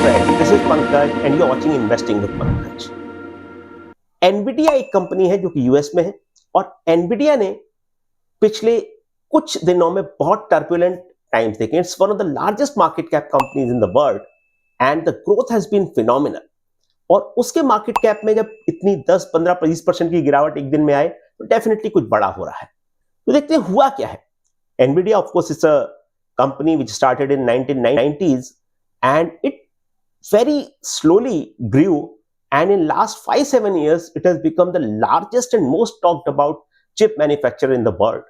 friends, this is Pankaj and you're watching Investing with Pankaj. Nvidia एक company है जो कि यूएस में है और एनवीडिया ने पिछले कुछ दिनों में बहुत टर्बुलेंट टाइम्स देखे. It's one of the largest market cap companies in the world and the growth has been phenomenal. और उसके मार्केट कैप में जब इतनी 10, 15, 20% की गिरावट एक दिन में आए तो डेफिनेटली कुछ बड़ा हो रहा है. तो देखते हैं हुआ क्या है. Nvidia of course it's a company which started in 1990s and it very slowly grew, and in last 5-7 years it has become the largest and most talked about chip manufacturer in the world.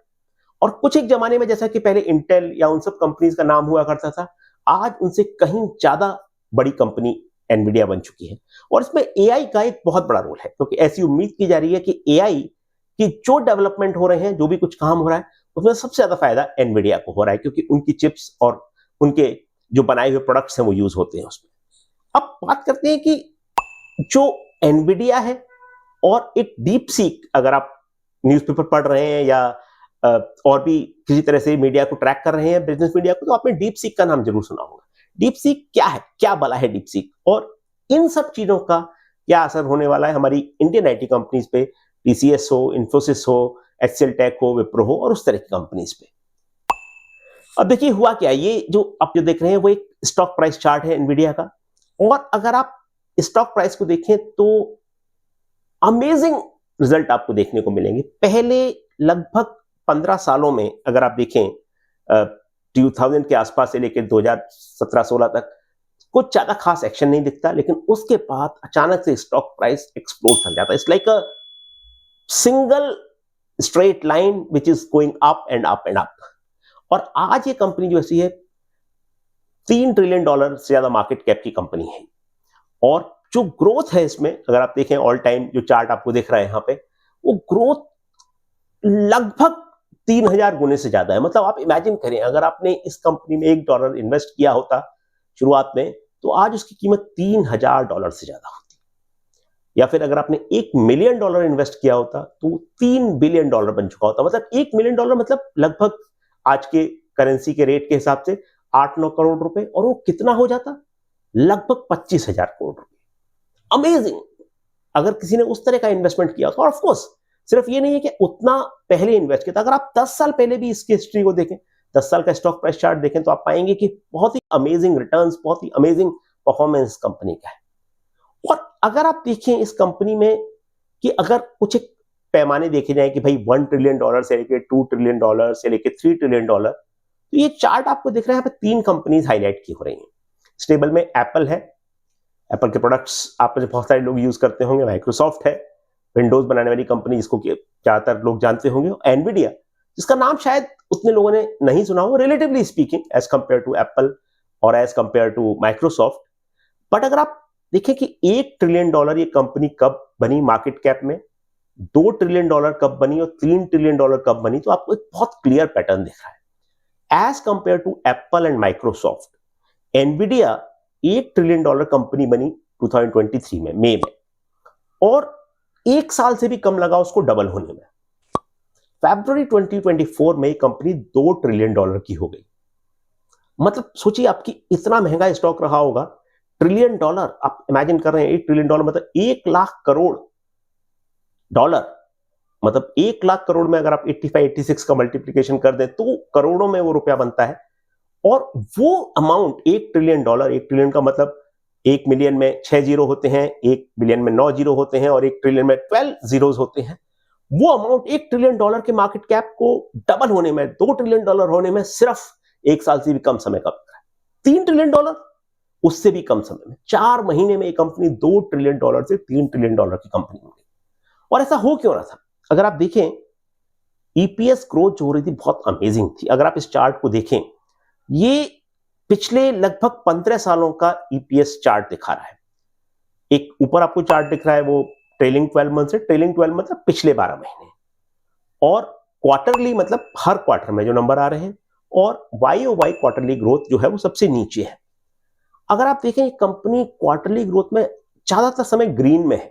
और कुछ एक जमाने में जैसा कि पहले Intel या उन सब कंपनीज का नाम हुआ करता था, आज उनसे कहीं ज्यादा बड़ी कंपनी एनवीडिया बन चुकी है. और इसमें एआई का एक बहुत बड़ा रोल है, क्योंकि ऐसी उम्मीद की जा रही है कि एआई की जो डेवलपमेंट हो रहे हैं, जो भी कुछ काम हो रहा है, उसमें सबसे ज्यादा फायदा एनवीडिया को हो रहा है, क्योंकि उनकी चिप्स और उनके जो बनाए हुए प्रोडक्ट्स हैं वो यूज होते हैं उसमें. अब बात करते हैं कि जो एनवीडिया है और एक डीप सीक, अगर आप न्यूज़पेपर पढ़ रहे हैं या और भी किसी तरह से मीडिया को ट्रैक कर रहे हैं, बिजनेस मीडिया को, तो आपने डीप सीक का नाम जरूर सुना होगा. डीप सीक क्या है, क्या बला है डीप सीक, और इन सब चीजों का क्या असर होने वाला है हमारी इंडियन आईटी कंपनीज पे, टीसीएस हो, इन्फोसिस हो, एचसीएल टेक हो, विप्रो हो और उस तरह की कंपनीज पे. अब देखिए हुआ क्या. ये जो आप जो देख रहे हैं वो एक स्टॉक प्राइस चार्ट है एनवीडिया का, और अगर आप स्टॉक प्राइस को देखें तो अमेजिंग रिजल्ट आपको देखने को मिलेंगे. पहले लगभग 15 सालों में अगर आप देखें 2000 के आसपास से लेकर 2017-16 तक कुछ ज्यादा खास एक्शन नहीं दिखता, लेकिन उसके बाद अचानक से स्टॉक प्राइस एक्सप्लोड कर जाता है. It's like a single straight line which is going up and up and up. और आज ये कंपनी जो ऐसी है $3 ट्रिलियन से ज्यादा मार्केट कैप की कंपनी है. और जो ग्रोथ है इसमें, अगर आप देखें ऑल टाइम जो चार्ट आपको दिख रहा है यहां पे, वो ग्रोथ लगभग 3000 गुने से ज्यादा है. मतलब आप इमेजिन करें, अगर आपने इस कंपनी में $1 इन्वेस्ट किया होता शुरुआत में, तो आज उसकी कीमत $3000 से ज्यादा होती. या फिर अगर आपने $1 मिलियन इन्वेस्ट किया होता तो $3 बिलियन बन चुका होता. मतलब $1 मिलियन मतलब लगभग आज के करेंसी के रेट के हिसाब से 8-9 करोड़ रुपए, और वो कितना हो जाता, लगभग 25,000 करोड़ रुपए. अमेजिंग. अगर किसी ने उस तरह का इन्वेस्टमेंट किया तो, और ऑफ कोर्स सिर्फ ये नहीं है कि उतना पहले इन्वेस्ट किया था, अगर आप 10 साल पहले भी इसकी हिस्ट्री को देखें, 10 साल का स्टॉक प्राइस चार्ट देखें, तो आप पाएंगे कि बहुत ही अमेजिंग रिटर्न्स, बहुत ही अमेजिंग परफॉर्मेंस कंपनी का है. और अगर आप देखें इस कंपनी में कि अगर कुछ एक पैमाने देखे जाए कि भाई $1 ट्रिलियन से लेकर $2 ट्रिलियन से लेकर $3 ट्रिलियन, तो ये चार्ट आपको दिख रहा है. यहाँ पे 3 कंपनीज हाईलाइट की हो रही हैं. स्टेबल में एप्पल है, एप्पल के प्रोडक्ट्स आप में बहुत सारे लोग यूज करते होंगे. माइक्रोसॉफ्ट है, विंडोज बनाने वाली कंपनी जिसको ज्यादातर लोग जानते होंगे. एनवीडिया, जिसका नाम शायद उतने लोगों ने नहीं सुना हो, relatively speaking, as compare to Apple और as compare to Microsoft. But अगर आप देखें कि $1 ट्रिलियन ये कंपनी कब बनी मार्केट कैप में, $2 ट्रिलियन कब बनी और $3 ट्रिलियन कब बनी, तो आपको एक बहुत क्लियर पैटर्न दिख रहा है. As compare to Apple and Microsoft, Nvidia $1 trillion company बनी 2023 में, मई में, और 1 साल से भी कम लगा उसको डबल होने में. फरवरी 2024 में कंपनी $2 ट्रिलियन की हो गई. मतलब सोचिए, आपकी इतना महंगा स्टॉक रहा होगा. $1 ट्रिलियन आप इमेजिन कर रहे हैं, $1 ट्रिलियन मतलब 1 लाख करोड़ डॉलर. मतलब 1 लाख करोड़ में अगर आप 85-86 का मल्टीप्लिकेशन कर दें तो करोड़ों में वो रुपया बनता है. और वो अमाउंट $1 ट्रिलियन, $1 ट्रिलियन का मतलब 1 मिलियन में 6 जीरो होते हैं, 1 बिलियन में 9 जीरो होते हैं, और 1 ट्रिलियन में 12 जीरोस होते हैं. वो अमाउंट $1 ट्रिलियन के मार्केट कैप को डबल होने में, $2 ट्रिलियन होने में सिर्फ 1 साल से भी कम समय का लग रहा है. $3 ट्रिलियन उससे भी कम समय में, 4 महीने में एक कंपनी $2 ट्रिलियन से $3 ट्रिलियन की कंपनी हो गई. और ऐसा हो क्यों रहा था? अगर आप देखें, ईपीएस ग्रोथ जो हो रही थी बहुत अमेजिंग थी. अगर आप इस चार्ट को देखें, ये पिछले लगभग 15 सालों का ईपीएस चार्ट दिखा रहा है. एक ऊपर आपको चार्ट दिख रहा है वो ट्रेलिंग 12 मंथ से, ट्रेलिंग 12 मतलब पिछले 12 महीने, और क्वार्टरली मतलब हर क्वार्टर में जो नंबर आ रहे हैं, और YOY क्वार्टरली ग्रोथ जो है वो सबसे नीचे है. अगर आप देखें, कंपनी क्वार्टरली ग्रोथ में ज्यादातर समय ग्रीन में है.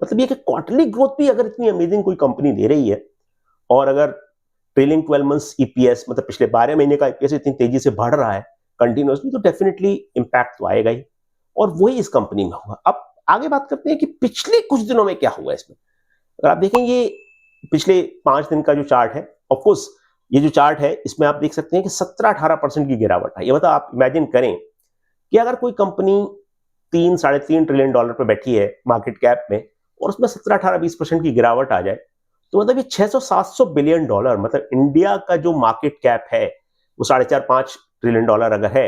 मतलब ये कि क्वार्टरली ग्रोथ भी अगर इतनी अमेजिंग कोई कंपनी दे रही है, और अगर ट्रेलिंग 12 मंथ्स ईपीएस मतलब पिछले 12 महीने का ईपीएस इतनी तेजी से बढ़ रहा है कंटिन्यूअसली, तो डेफिनेटली इंपैक्ट तो आएगा ही. और वही इस कंपनी में हुआ। अब आगे बात करते हैं कि पिछले कुछ दिनों में क्या हुआ इसमें। अगर आप देखें ये पिछले 5 दिन का जो चार्ट है, ऑफ कोर्स ये जो चार्ट है इसमें आप देख सकते हैं कि 17-18% की गिरावट है। ये मतलब आप इमेजिन करें कि अगर कोई कंपनी 3-3.5 ट्रिलियन डॉलर पे बैठी है मार्केट कैप में और उसमें 17-18-20% की गिरावट आ जाए, तो मतलब ये 600-700 बिलियन डॉलर, मतलब इंडिया का जो मार्केट कैप है वो 4.5-5 ट्रिलियन डॉलर अगर है,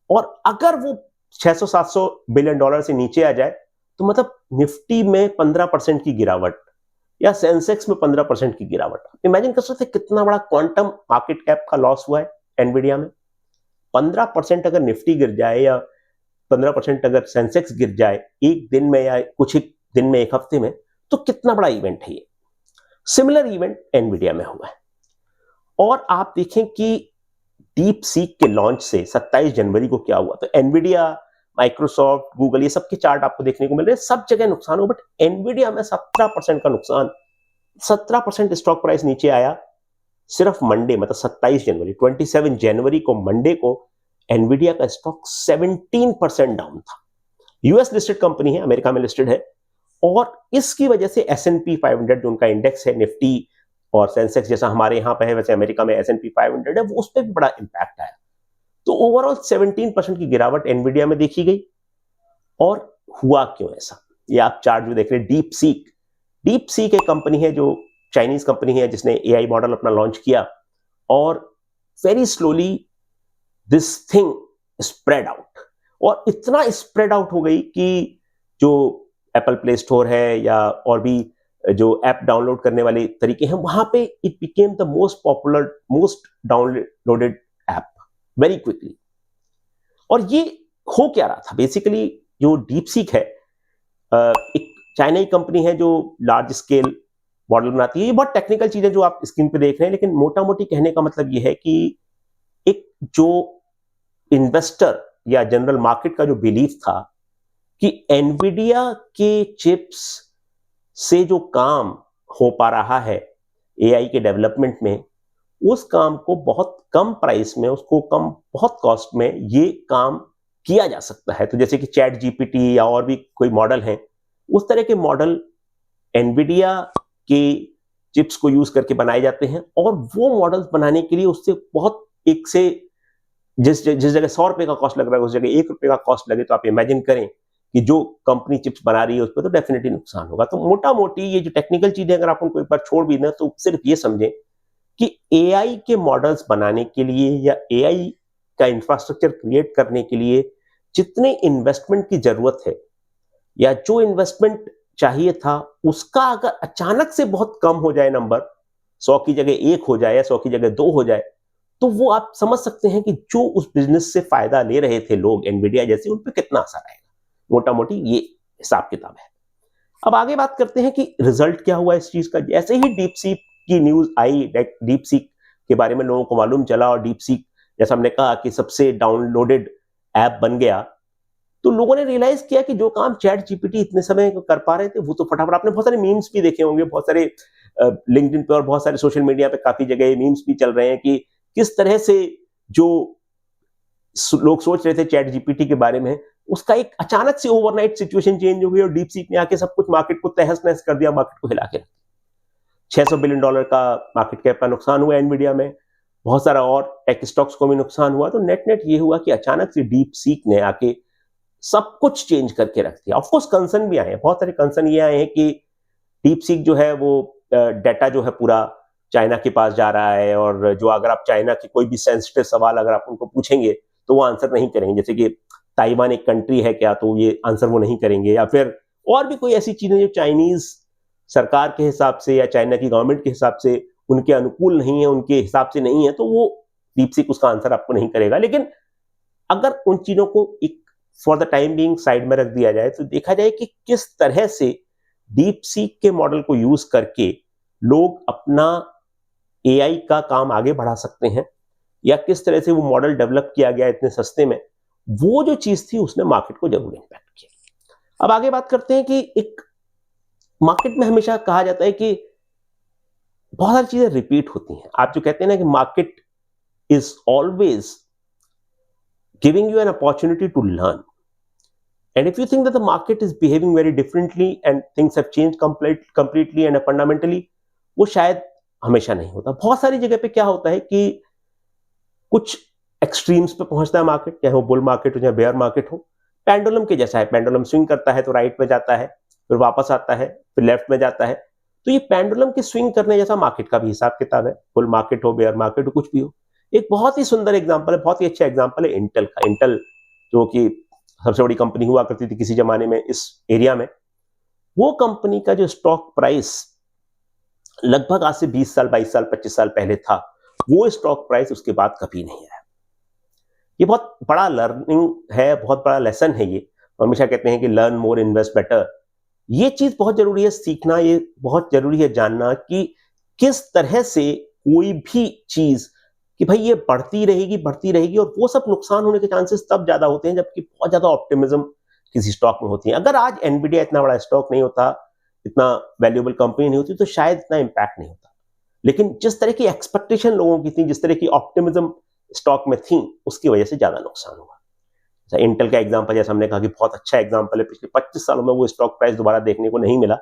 और अगर वो 600-700 बिलियन डॉलर से नीचे आ जाए तो मतलब निफ्टी में 15% की गिरावट या सेंसेक्स में 15% की गिरावट। इमेजिन कर सकते हैं कितना बड़ा क्वांटम मार्केट कैप का लॉस हुआ है एनवीडिया में। 15% अगर निफ्टी गिर जाए या 15% अगर सेंसेक्स गिर जाए एक दिन में या कुछ एक दिन में, एक हफ्ते में, तो कितना बड़ा इवेंट है ये। सिमिलर इवेंट एनवीडिया में हुआ है। और आप देखें कि डीप सीक के लॉन्च से 27 जनवरी को क्या हुआ, तो एनवीडिया, माइक्रोसॉफ्ट, गूगल, ये सब के चार्ट आपको देखने को मिल रहे हैं, सब जगह नुकसान हो, बट एनवीडिया में 17% का नुकसान, 17% स्टॉक प्राइस नीचे आया सिर्फ मंडे, मतलब 27 जनवरी, 27 जनवरी को मंडे को एनवीडिया का स्टॉक 17% डाउन था। यूएस लिस्टेड कंपनी है, अमेरिका में लिस्टेड है, और इसकी वजह से S&P 500 जो उनका इंडेक्स है, निफ्टी और सेंसेक्स जैसा हमारे यहां पे है वैसे अमेरिका में S&P 500 है, वो उस पर भी बड़ा इंपैक्ट आया। तो ओवरऑल 17% की गिरावट एनवीडिया में देखी गई। और हुआ क्यों ऐसा, ये आप चार्ट जो देख रहे हैं, डीप सीक एक कंपनी है जो चाइनीज कंपनी है जिसने एआई मॉडल अपना लॉन्च किया, और very slowly this thing spread out, और इतना स्प्रेड आउट हो गई कि जो एप्पल प्ले स्टोर है या और भी जो ऐप डाउनलोड करने वाले तरीके हैं, वहां पे it became the most popular, most downloaded app very quickly. और ये हो क्या रहा था बेसिकली, जो डीप सीक है एक चाइना की कंपनी है जो लार्ज स्केल मॉडल बनाती है। ये बहुत टेक्निकल चीजें जो आप स्क्रीन पे देख रहे हैं, लेकिन मोटा मोटी कहने का मतलब ये है कि एक जो इन्वेस्टर या जनरल मार्केट का जो बिलीफ था कि एनवीडिया के चिप्स से जो काम हो पा रहा है एआई के डेवलपमेंट में, उस काम को बहुत कम प्राइस में, उसको कम बहुत कॉस्ट में ये काम किया जा सकता है। तो जैसे कि चैट जीपीटी या और भी कोई मॉडल है, उस तरह के मॉडल एनवीडिया के चिप्स को यूज करके बनाए जाते हैं, और वो मॉडल्स बनाने के लिए उससे बहुत एक से जिस जगह 100 रुपए का कॉस्ट लग रहा है उस जगह 1 रुपए का कॉस्ट लगे, तो आप इमेजिन करें कि जो कंपनी चिप्स बना रही है उस पर तो डेफिनेटली नुकसान होगा। तो मोटा मोटी ये जो टेक्निकल चीजें अगर आप उनको एक बार छोड़ भी दें तो सिर्फ ये समझें कि एआई के मॉडल्स बनाने के लिए या एआई का इंफ्रास्ट्रक्चर क्रिएट करने के लिए जितने इन्वेस्टमेंट की जरूरत है या जो इन्वेस्टमेंट चाहिए था, उसका अगर अचानक से बहुत कम हो जाए, नंबर 100 की जगह 1 हो जाए या 100 की जगह 2 हो जाए, तो वो आप समझ सकते हैं कि जो उस बिजनेस से फायदा ले रहे थे लोग एनवीडिया जैसे, उन पर कितना असर आएगा। मोटा मोटी ये हिसाब किताब है। अब आगे बात करते हैं कि रिजल्ट क्या हुआ इस चीज का। जैसे ही डीप सीक की न्यूज आई, डीप सीक के बारे में लोगों को मालूम चला और डीप सीक जैसा हमने कहा कि सबसे डाउनलोडेड ऐप बन गया, तो लोगों ने रियलाइज किया कि जो काम चैट जीपीटी इतने समय कर पा रहे थे वो तो फटाफट, आपने बहुत सारे मीम्स भी देखे होंगे, बहुत सारे लिंक्डइन पे और बहुत सारे सोशल मीडिया पे काफी जगह मीम्स भी चल रहे हैं कि किस तरह से जो लोग सोच रहे थे चैट जीपीटी के बारे में, उसका एक अचानक से ओवरनाइट सिचुएशन चेंज हो गई और डीप सीक ने आके सब कुछ मार्केट को तहस नहस कर दिया, मार्केट को हिला के। 600 बिलियन डॉलर का मार्केट कैप का नुकसान हुआ एनवीडिया में, बहुत सारा और टेक स्टॉक्स को भी नुकसान हुआ। तो नेट नेट ये हुआ कि अचानक से डीप सीक ने आके सब कुछ चेंज करके रख दिया। ऑफकोर्स कंसर्न भी आए हैं, बहुत सारे कंसर्न ये आए हैं कि डीप सीक जो है वो डाटा जो है पूरा चाइना के पास जा रहा है, और जो अगर आप चाइना के कोई भी सेंसिटिव सवाल अगर आप उनको पूछेंगे तो वो आंसर नहीं करेंगे, जैसे कि ताइवान एक कंट्री है क्या, तो ये आंसर वो नहीं करेंगे, या फिर और भी कोई ऐसी चीजें जो चाइनीज सरकार के हिसाब से या चाइना की गवर्नमेंट के हिसाब से उनके अनुकूल नहीं है, उनके हिसाब से नहीं है, तो वो डीप सीक उसका आंसर आपको नहीं करेगा। लेकिन अगर उन चीजों को एक for the time being side में रख दिया जाए तो देखा जाए कि किस तरह से डीप सीक के मॉडल को यूज करके लोग अपना एआई का काम आगे बढ़ा सकते हैं, या किस तरह से वो मॉडल डेवलप किया गया इतने सस्ते में, वो जो चीज थी उसने मार्केट को जरूर इंपैक्ट किया। अब आगे बात करते हैं कि एक मार्केट में हमेशा कहा जाता है कि बहुत सारी चीजें रिपीट होती हैं। आप जो कहते हैं ना कि market is always giving you an opportunity to learn, And if you think that the market is behaving very differently and things have changed completely and fundamentally, वो शायद हमेशा नहीं होता। बहुत सारी जगह पे क्या होता है कि कुछ एक्सट्रीम्स पे पहुंचता है मार्केट, चाहे वो बुल मार्केट हो चाहे बेयर मार्केट हो। पेंडुलम के जैसा है, पेंडुलम स्विंग करता है तो राइट में जाता है, फिर वापस आता है, फिर लेफ्ट में जाता है। तो ये पेंडुलम के स्विंग करने जैसा मार्केट का भी हिसाब किताब है, बुल मार्केट हो बेयर मार्केट हो कुछ भी हो। एक बहुत ही सुंदर एग्जांपल है, बहुत ही अच्छा एग्जांपल है इंटेल का। इंटेल जो कि सबसे बड़ी कंपनी हुआ करती थी किसी जमाने में इस एरिया में, वो कंपनी का जो स्टॉक प्राइस लगभग आज से 20 साल 22 साल 25 साल पहले था, वो स्टॉक प्राइस उसके बाद कभी नहीं आया। ये बहुत बड़ा लर्निंग है, बहुत बड़ा लेसन है ये। हमेशा कहते हैं कि लर्न मोर इन्वेस्ट बेटर। ये चीज बहुत जरूरी है सीखना, ये बहुत जरूरी है जानना कि किस तरह से कोई भी चीज कि भाई ये बढ़ती रहेगी और वो सब नुकसान होने के चांसेस तब ज्यादा होते हैं जबकि बहुत ज्यादा ऑप्टिमिज्म किसी स्टॉक में होती है। अगर आज एनवीडिया इतना बड़ा स्टॉक नहीं होता, इतना वैल्यूएबल कंपनी नहीं होती, तो शायद इतना इंपैक्ट नहीं होता। लेकिन जिस तरह की एक्सपेक्टेशन लोगों की थी, जिस तरह की ऑप्टिमिज्म स्टॉक में थी, उसकी वजह से ज्यादा नुकसान हुआ। इंटेल का एग्जांपल जैसे हमने कहा कि बहुत अच्छा एग्जांपल है, पिछले 25 सालों में वो स्टॉक प्राइस दोबारा देखने को नहीं मिला।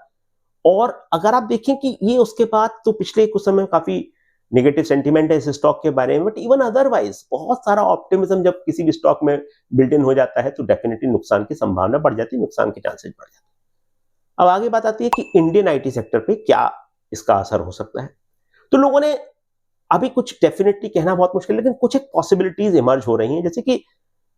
और अगर आप देखें कि ये उसके बाद तो पिछले कुछ समय काफी नेगेटिव सेंटीमेंट है इस स्टॉक के बारे में, बट इवन अदरवाइज बहुत सारा ऑप्टिमिज्म जब किसी भी स्टॉक में बिल्ट इन हो जाता है तो डेफिनेटली नुकसान की संभावना बढ़ जाती है, नुकसान के चांसेस बढ़ जाते हैं। अब आगे बात आती है कि इंडियन आईटी सेक्टर पे क्या इसका असर हो सकता है। तो लोगों ने अभी कुछ डेफिनेटली कहना बहुत मुश्किल, लेकिन कुछ एक पॉसिबिलिटीज इमर्ज हो रही हैं। जैसे कि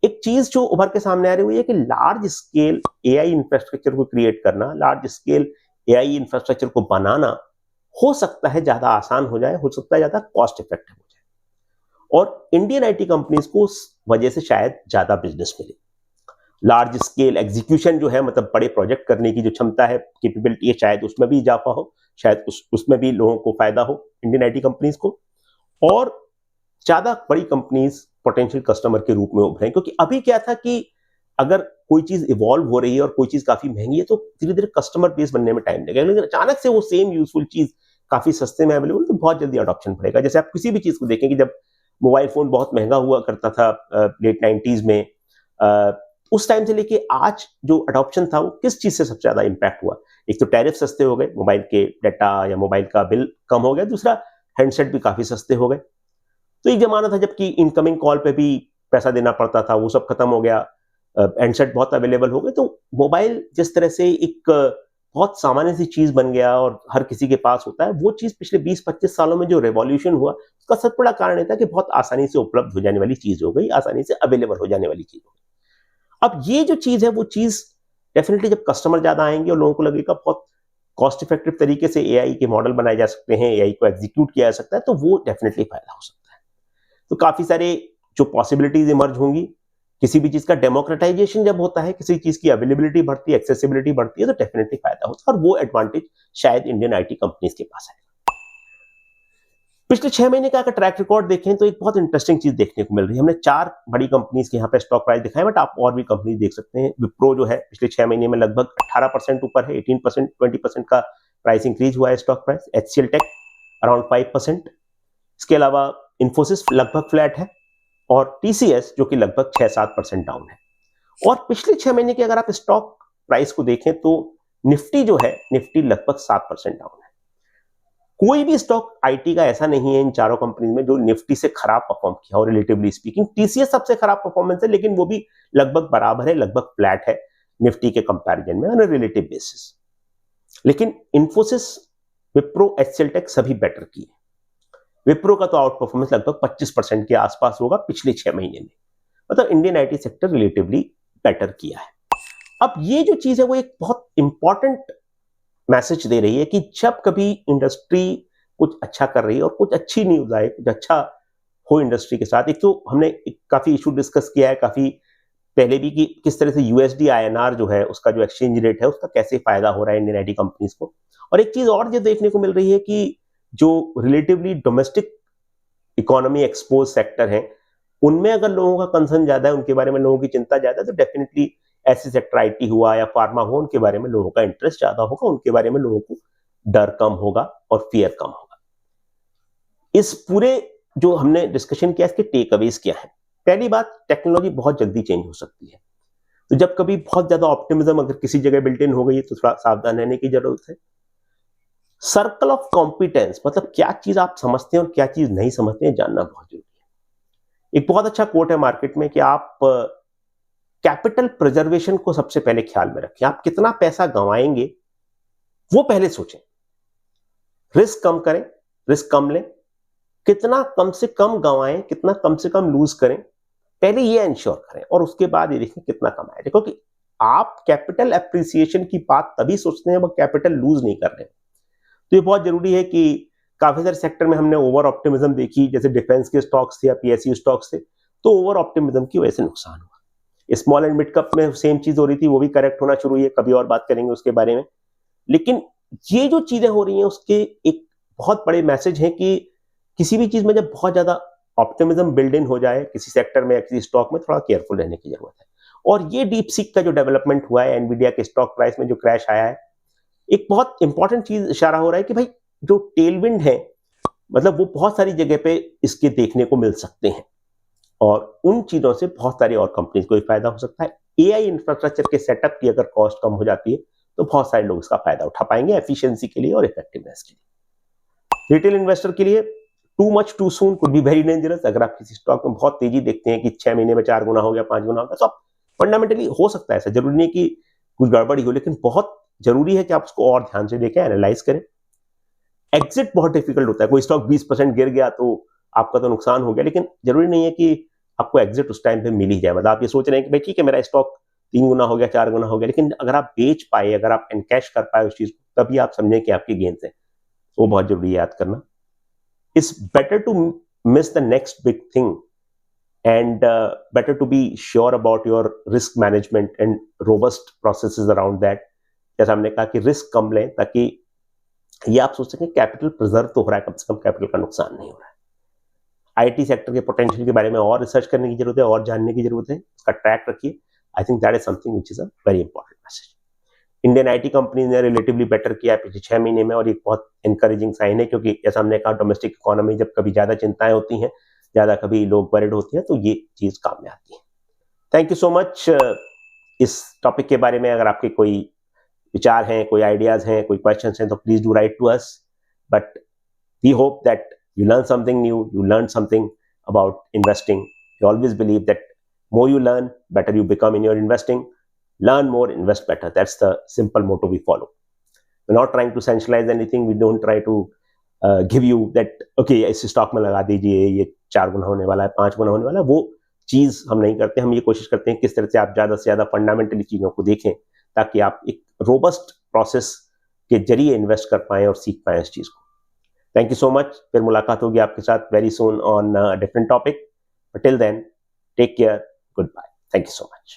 एक चीज जो उभर के सामने आ रही है कि लार्ज स्केल एआई इंफ्रास्ट्रक्चर को क्रिएट करना, लार्ज स्केल एआई इंफ्रास्ट्रक्चर को बनाना हो सकता है ज्यादा आसान हो जाए, हो सकता है ज्यादा कॉस्ट इफेक्टिव हो जाए, और इंडियन आईटी कंपनीज को उस वजह से शायद ज्यादा बिजनेस मिले। लार्ज स्केल एग्जीक्यूशन जो है, मतलब बड़े प्रोजेक्ट करने की जो क्षमता है, कैपेबिलिटी है, शायद उसमें भी इजाफा हो, शायद उसमें भी लोगों को फायदा हो इंडियन आईटी कंपनीज को, और ज्यादा बड़ी कंपनीज पोटेंशियल कस्टमर के रूप में उभरे। क्योंकि अभी क्या था कि अगर कोई चीज इवॉल्व हो रही है और कोई चीज काफी महंगी है तो धीरे धीरे कस्टमर बेस बनने में टाइम लगेगा, लेकिन अचानक से वो सेम यूजफुल चीज काफी सस्ते में अवेलेबल तो बहुत जल्दी अडॉप्शन पड़ेगा। जैसे आप किसी भी चीज को देखें कि जब मोबाइल फोन बहुत महंगा हुआ करता था लेट 90s में, उस टाइम से लेके आज जो अडॉप्शन था वो किस चीज से सबसे ज्यादा इंपैक्ट हुआ। एक तो टैरिफ सस्ते हो गए, मोबाइल के डाटा या मोबाइल का बिल कम हो गया, दूसरा हैंडसेट भी काफी सस्ते हो गए। तो एक जमाना था जबकि इनकमिंग कॉल पे भी पैसा देना पड़ता था, वो सब खत्म हो गया, हैंडसेट बहुत अवेलेबल हो गए। तो मोबाइल जिस तरह से एक बहुत सामान्य सी चीज बन गया और हर किसी के पास होता है, वो चीज पिछले 20-25 सालों में जो रेवोल्यूशन हुआ उसका सबसे बड़ा कारण ये था कि बहुत आसानी से उपलब्ध हो जाने वाली चीज हो गई, आसानी से अवेलेबल हो जाने वाली चीज हो गई। अब ये जो चीज है वो चीज डेफिनेटली जब कस्टमर ज्यादा आएंगे और लोगों को लगेगा बहुत कॉस्ट इफेक्टिव तरीके से एआई के मॉडल बनाए जा सकते हैं, एआई को एग्जीक्यूट किया जा सकता है, तो वो डेफिनेटली फायदा हो सकता है। तो काफी सारे जो पॉसिबिलिटीज इमर्ज होंगी, किसी भी चीज का डेमोक्रेटाइजेशन जब होता है, किसी चीज की अवेलेबिलिटी बढ़ती है, एक्सेसिबिलिटी बढ़ती है, तो डेफिनेटली फायदा होता है, और वो एडवांटेज शायद इंडियन आईटी कंपनीज के पास है। पिछले 6 महीने का अगर ट्रैक रिकॉर्ड देखें तो एक बहुत इंटरेस्टिंग चीज देखने को मिल रही है। हमने 4 बड़ी कंपनीज के यहाँ पे स्टॉक प्राइस दिखाए, बट आप और भी कंपनी देख सकते हैं। विप्रो जो है पिछले 6 महीने में लगभग 18% ऊपर है, 18% 20% का प्राइस इंक्रीज हुआ है stock price. HCL tech around 5%। इसके अलावा इन्फोसिस लगभग फ्लैट है, और टीसीएस जो कि लगभग 6-7% डाउन है। और पिछले 6 महीने के अगर आप स्टॉक प्राइस को देखें तो निफ्टी जो है, निफ्टी लगभग 7% डाउन है। कोई भी स्टॉक आईटी का ऐसा नहीं है इन चारों कंपनी में जो निफ्टी से खराब परफॉर्म किया हो। रिलेटिवली स्पीकिंग टीसीएस सबसे खराब परफॉर्मेंस है, लेकिन वो भी लगभग बराबर है, लगभग फ्लैट है निफ्टी के कंपैरिजन में ऑन रिलेटिव बेसिस। लेकिन इन्फोसिस, विप्रो, एचसीएल टेक सभी बेटर किए। विप्रो का तो आउट परफॉर्मेंस लगभग 25% के आसपास होगा पिछले 6 महीने में, मतलब Indian IT sector relatively better किया है। अब ये जो चीज है वो एक बहुत इंपॉर्टेंट मैसेज दे रही है कि जब कभी इंडस्ट्री कुछ अच्छा कर रही है और कुछ अच्छी न्यूज आए, कुछ अच्छा हो इंडस्ट्री के साथ। एक तो हमने काफी इशू डिस्कस किया है काफी पहले भी कि किस तरह से यूएसडी आईएनआर जो है उसका जो एक्सचेंज रेट है उसका कैसे फायदा हो रहा है इंडियन आईटी कंपनीज को। और एक चीज और जो देखने को मिल रही है कि जो relatively domestic economy expose sector हैं, उनमें अगर लोगों का कंसर्न ज्यादा है, उनके बारे में लोगों की चिंता ज्यादा है, तो डेफिनेटली ऐसे सेक्टर आईटी हुआ या फार्मा हुआ, उनके बारे में लोगों का इंटरेस्ट ज्यादा होगा, उनके बारे में लोगों को डर कम होगा और फियर कम होगा। इस पूरे जो हमने डिस्कशन किया इसके टेक अवेज क्या है। पहली बात, टेक्नोलॉजी बहुत जल्दी चेंज हो सकती है। तो जब कभी बहुत ज्यादा ऑप्टिमिज्म अगर किसी जगह बिल्ट इन हो गई है तो थोड़ा सावधान रहने की जरूरत है। सर्कल ऑफ कॉम्पिटेंस मतलब क्या चीज आप समझते हैं और क्या चीज नहीं समझते हैं जानना बहुत जरूरी है। एक बहुत अच्छा कोट है मार्केट में कि आप कैपिटल प्रिजर्वेशन को सबसे पहले ख्याल में रखें। आप कितना पैसा गंवाएंगे वो पहले सोचें। रिस्क कम करें, रिस्क कम लें, कितना कम से कम गंवाएं, कितना कम से कम लूज करें, पहले ये इंश्योर करें और उसके बाद ये देखें कितना कमाएं। देखो कि आप कैपिटल एप्रिसिएशन की बात तभी सोचते हैं जब कैपिटल लूज नहीं कर रहे हैं। तो ये बहुत जरूरी है कि काफी सारे सेक्टर में हमने ओवर ऑप्टिमिज्म देखी, जैसे डिफेंस के स्टॉक्स थे या पीएसयू स्टॉक्स थे, तो ओवर ऑप्टिमिज्म की वजह से नुकसान हुआ। स्मॉल एंड मिड कप में सेम चीज हो रही थी, वो भी करेक्ट होना शुरू हुई है, कभी और बात करेंगे उसके बारे में। लेकिन ये जो चीजें हो रही हैं उसके एक बहुत बड़े मैसेज है कि किसी भी चीज में जब बहुत ज्यादा ऑप्टिमिज्म बिल्ड इन हो जाए किसी सेक्टर में या किसी स्टॉक में, थोड़ा केयरफुल रहने की जरूरत है। और ये डीप सीक का जो डेवलपमेंट हुआ है, एनवीडिया के स्टॉक प्राइस में जो क्रैश आया है, एक बहुत इंपॉर्टेंट चीज इशारा हो रहा है कि भाई जो टेलविंड है मतलब वो बहुत सारी जगह पे इसके देखने को मिल सकते हैं और उन चीजों से बहुत सारी और कंपनीज को भी फायदा हो सकता है। एआई इंफ्रास्ट्रक्चर के सेटअप की अगर कॉस्ट कम हो जाती है तो बहुत सारे लोग इसका फायदा उठा पाएंगे एफिशिएंसी के लिए और इफेक्टिवनेस के लिए। रिटेल इन्वेस्टर के लिए too much too soon could be very dangerous. अगर आप किसी स्टॉक में बहुत तेजी देखते हैं कि 6 महीने में 4 गुना हो गया, 5 गुना हो गया, तो आप फंडामेंटली हो सकता है ऐसा, जरूरी नहीं कि कुछ गड़बड़ी हो, लेकिन बहुत जरूरी है कि आप उसको और ध्यान से देखें, एनालाइज करें। एग्जिट बहुत डिफिकल्ट होता है। कोई स्टॉक 20% गिर गया तो आपका तो नुकसान हो गया, लेकिन जरूरी नहीं है कि आपको एग्जिट उस टाइम पे मिल ही जाए। मतलब आप ये सोच रहे हैं कि भाई ठीक है मेरा स्टॉक 3 गुना हो गया, 4 गुना हो गया, लेकिन अगर आप बेच पाए, अगर आप एनकैश कर पाए उस चीज को, तभी आप समझें कि आपकी गेंस है। वो बहुत जरूरी है याद करना। It's better to miss the next big thing and better to be sure about your risk management and robust processes around that। जैसा हमने कहा कि रिस्क कम लें ताकि ये आप सोच सकें कैपिटल प्रिजर्व तो हो रहा है, कम से कम कैपिटल का नुकसान नहीं हो रहा है। आईटी सेक्टर के पोटेंशियल के बारे में और रिसर्च करने की जरूरत है और जानने की जरूरत है, उसका ट्रैक रखिए। I think that is something which is a very important message. Indian IT company ने रिलेटिवली बेटर किया पिछले 6 महीने में और एक बहुत इंकरेजिंग साइन है, क्योंकि जैसा हमने कहा डोमेस्टिक इकोनॉमी जब कभी ज्यादा चिंताएं होती हैं, ज्यादा कभी लोग वरिड होते हैं, तो ये चीज काम में आती है। Thank you so much. इस टॉपिक के बारे में अगर आपके कोई विचार हैं, कोई आइडियाज हैं, कोई क्वेश्चंस हैं, तो please do write to us. But we hope that you learn something new, you learn something about investing. We always believe that more you learn, better you become in your investing. Learn more, invest better. That's the simple motto we follow. We're not trying to sensationalize anything. We don't try to give you that, okay, इस stock में लगा दीजिए, ये 4 गुना होने वाला है, 5 गुना होने वाला है। वो चीज हम नहीं करते। हम ये कोशिश करते हैं किस तरह से आप ज्यादा से ज्यादा फंडामेंटली चीजों को देखें ताकि आप एक रोबस्ट प्रोसेस के जरिए इन्वेस्ट कर पाएं और सीख पाएं इस चीज को। Thank you so much. फिर मुलाकात होगी आपके साथ very soon on different topic. Till then take care, good bye, thank you so much.